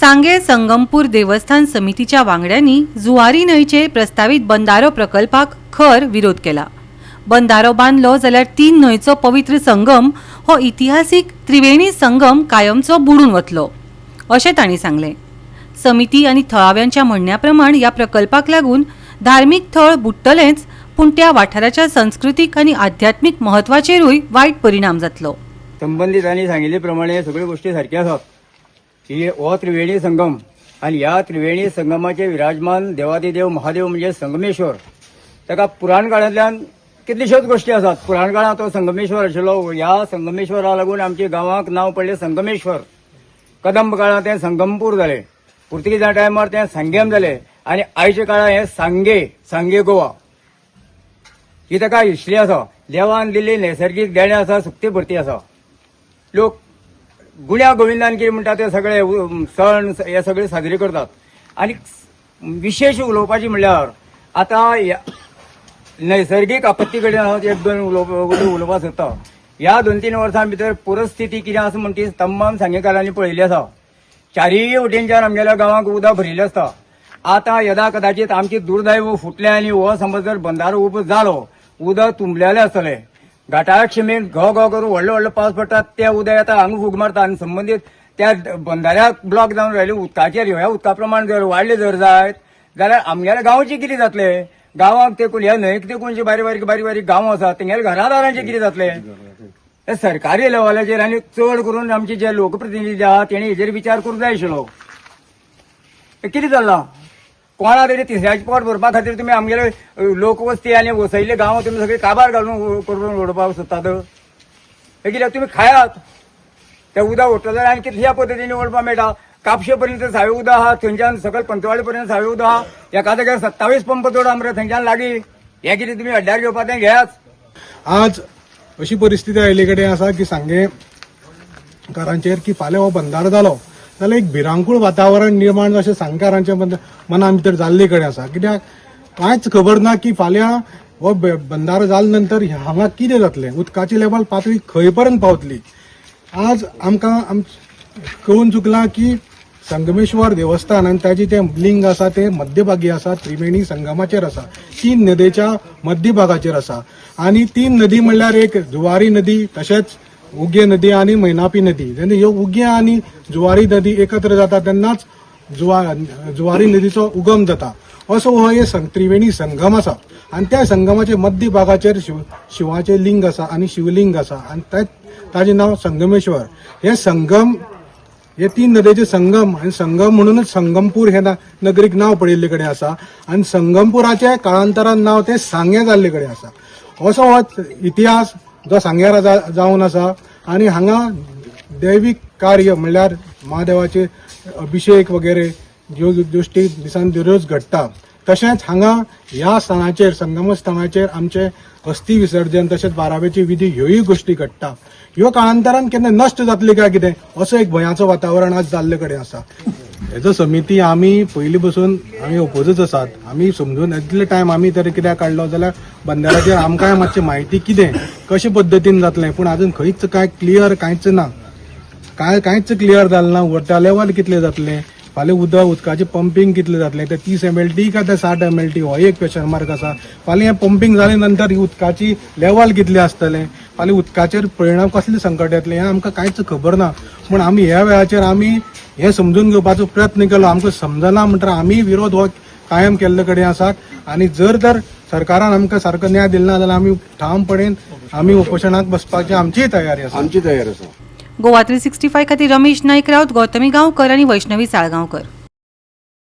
सांगे संगमपूर देवस्थान समितीच्या वांगड्यांनी जुवारी न्हंयचे प्रस्तावित बंधारो प्रकल्पाक खर विरोध केला। बंधारो बांधलो जाल्यार 3 न्हंयचो पवित्र संगम हो इतिहासीक त्रिवेणी संगम कायमचो बुडून वतलो अशें तांणी सांगले। समिती आनी थळाव्यांच्या म्हणण्याप्रमाण या प्रकल्पाक लागून धार्मिक थळ बुडटलेच, पूण त्या वाठाराच्या संस्कृतीक आनी आध्यात्मिक महत्वाचेरूय वायट परिणाम जातलो। संबंधितांनी सांगिल्ले प्रमाणे सगळ्यो गोष्टी सारक्यो आसात की हो त्रिवेणी संगम आणि ह्या त्रिवेणी संगमाचे विराजमान देवादिदेव महादेव म्हणजे संगमेश्वर, ताका पुराण काळांतल्यान कितल्योश्योच गोष्टी आसात। पुराण काळांत तो संगमेश्वर आशिल्लो। ह्या संगमेश्वरा लागून आमच्या गांवाक नांव पडलें संगमेश्वर। कदंब काळांत तें संगमपूर जालें, पुर्तुगीजां टायमार तें सांगेम जालें आनी आयच्या काळांत हें सांगे गोवा ही ताका हिस्ट्री आसा। देवान दिल्ली नैसर्गीक देणें आसा, सुक्ती भरती आसा। लोक गुण्या गोविंदान कितें म्हणटा ते सगळे सण हे सगळे साजरे करतात। आनी विशेष उलोवपाची म्हणल्यार आतां नैसर्गीक आपत्ती कडेन हांव एक दोन उलोवपाक सोदता। ह्या 2-3 वर्सां भितर परिस्थिती कितें आसा म्हण ती तमाम सांगेकारांनी पळयल्ली आसा। चारीय वटेनच्यान आमगेल्या गांवांक उदक भरिल्लें आसता। आतां यदा कदाचित आमची दुर्दैव फुटलें आनी हो समज जर बंधारो उबो जालो, उदक तुंबलेलें आसतलें। घाटाळ शिमेन घो करून व्हडलो पावस पडटा, तें उदक येता हांगा फूग मारता आनी संबंदीत त्या बंधाऱ्याक ब्लॉक जावन राहिले उदकाचेर ह्या उदका प्रमाण जर वाडले जर जायत जाल्यार आमगेल्या गांवचें कितें जातलें? गांवांक तेकून ह्या न्हंयक तेकून जे बारीक बारीक गांव आसात तेंगेल्या घरादारांचें कितें जातलें? हे सरकारी लेवलाचेर आनी चड करून आमचे जे लोकप्रतिनिधी आहात तेणी हेजेर विचार करूंक जाय आशिल्लो। कितें जालां? कोणा तरी तिसऱ्याचें पोट भरपा खातीर तुमी आमगेले लोकवस्ती आनी वसयल्ले गांव तुमी सगळे काबार घालून करून उडोवपाक सोदतात। हे कित्याक तुमी खायात तें उदक ओडटलें आनी कितल्या पद्दतीन ओडपाक मेळटा। कापशे पर्यंत सावे उदक आहा, थंयच्यान सकयल पंचवाडी पर्यंत सावे उदक आहा। एका जाग्यार 27 पंप जोडा मरे थंयच्यान लागीं। हे कितें तुमी अड्ड्यार घेवपाक तें घेयात। आज अशी परिस्थिती आयिल्ले कडेन आसा की सांगेकारांचेर की फाल्यां हो बंधारो जालो जाल्यार एक भिरांकूळ वातावरण निर्माण अशें सांगेकारांच्या मना भितर जाल्ले कडेन आसा। कित्याक कांयच खबर ना की फाल्यां हो बंधारो जाले नंतर हांगा कितें जातलें, उदकाची लेवल पातळी खंय पर्यंत पावतली। आज आमकां कळून चुकलां की संगमेश्वर देवस्थान आनी ताची तें लिंग आसा तें मध्यभागी आसा, त्रिवेणी संगमाचेर आसा, 3 नदीच्या मध्यभागाचेर आसा। आनी 3 नदी म्हणल्यार एक जुवारी नदी, तशेंच उगे नदी आनी मैनापी नदी। जेन्ना ह्यो उगे आनी जुवारी नदी एकत्र जाता तेन्नाच जुवारी नदीचो उगम जाता। असो हो हे त्रिवेणी संगम आसा आनी त्या संगमाच्या मध्य भागाचेर शिवाचें लिंग आसा आनी शिवलिंग आसा आनी ताचें नांव संगमेश्वर। हे संगम हे 3 नद्यांचे संगम आनी संगम म्हणूनच संगमपूर हे नगरीक नांव पडिल्ले कडेन आसा आनी संगमपुराचे काळांतरान नांव ते सांगे जाल्ले कडेन आसा। असो हो इतिहास जो सांग्यार जावन आसा आनी हांगा दैवीक कार्य म्हणल्यार महादेवाचे अभिषेक वगैरे ज्यो गोष्टी दिसान दररोज घडटा। तशेंच हांगा ह्या स्थानाचेर संगम स्थानाचेर आमचे अस्थी विसर्जन तशेंच बारावेची विधी ह्योय गोष्टी घडटा। ह्यो काळांतरान केन्ना नश्ट जातली काय कितें असो एक भयाचो वातावरण आज जाल्ले कडेन आसा। हेजो समिती आमी पयली बसून आमी ओपोजच आसात। आमी समजून इतले टायम आमी तरी कित्याक काडलो जाल्यार बंधाराचेर आमकांय मातशी म्हायती कितें कशे पद्दतीन जातलें, पूण आजून खंयच काय क्लियर कांयच ना, कांयच क्लियर जालें ना। वॉटर लेवल कितले जातलें, फाल्यां उदकाचें पंपिंग कितलें जातलें, ते 30 mlt काय ते 60 mlt हो एक क्वेश्चन मार्क आसा। फाल्यां हें पंपिंग जाले नंतर उदकाची लेवल कितली आसतलें, फाल्यां उदकाचेर परिणाम कसले संकट येतले हें आमकां कांयच खबर ना। पूण आमी ह्या वेळाचेर आमी हें समजून घेवपाचो प्रयत्न केलो, आमकां समजना म्हणटर आमी विरोध हो कायम केल्ले कडेन आसात। आनी जर तर सरकारान आमकां सारको न्याय दिलो ना जाल्यार आमी ठामपणेन आमी उपोशणाक बसपाची आमची तयारी आसा। गोवा 365 खातीर रमेश नायक रावत, गौतमी गांवकर आनी वैष्णवी साळगांवकर।